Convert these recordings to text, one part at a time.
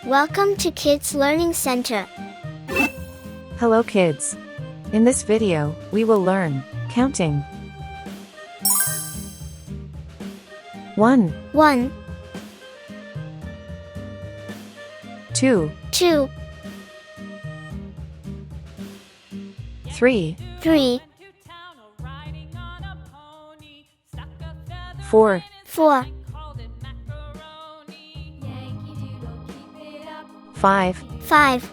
Welcome to Kids Learning Center. Hello kids. In this video, we will learn counting. 1, 1, 2, 2, 3, 3, 4, 4, 5, 5,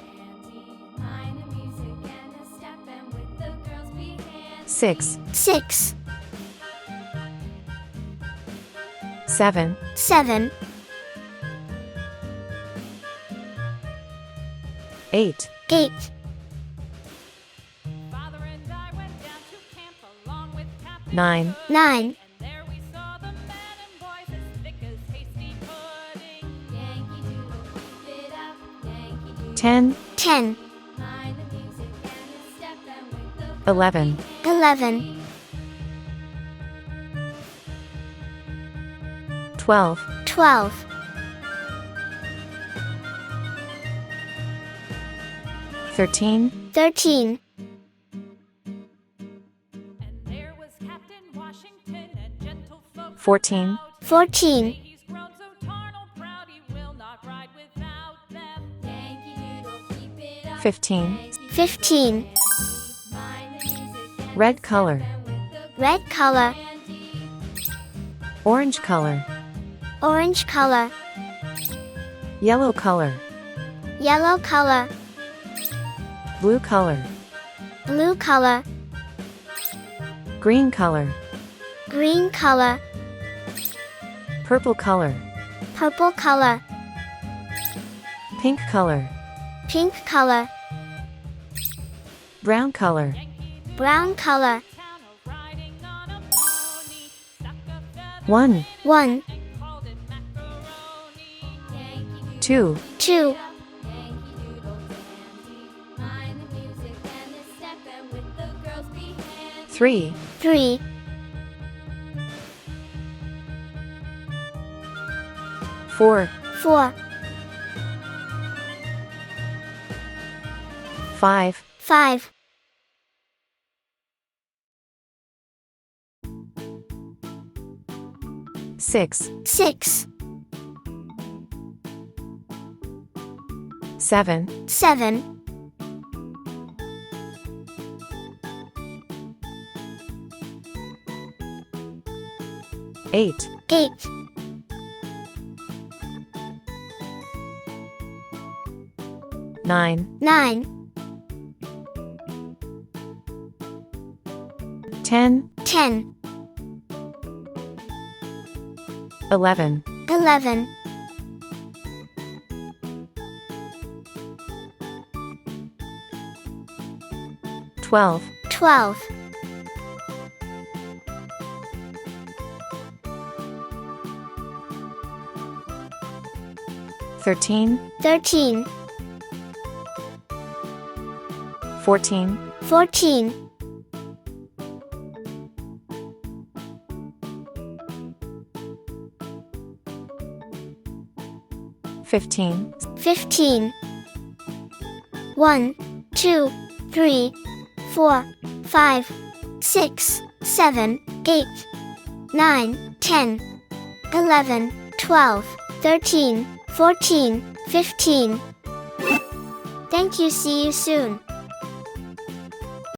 6, 6, 7, 7, 8, 8, 9, 9, 10, 10, 11, 11, 12, 12, 13, 13, 14, 14, 15, 15, red color, red color, orange color, orange color, yellow color, yellow color, blue color, blue color, green color, green color, purple color, purple color, pink color, pink color, brown color, brown color. 1, 1, 2, 2, 3, 3, 4, 4, 5, 5, 6, 6, 7, 7, 8, 8, 9, 9, 10, 10, 11, 11, 12, 12, 13, 13, 14, 14, 15, 15, 1, 2, 3, 4, 5, 6, 7, 8, 9, 10, 11, 12, 13, 14, 15. Thank you. See you soon.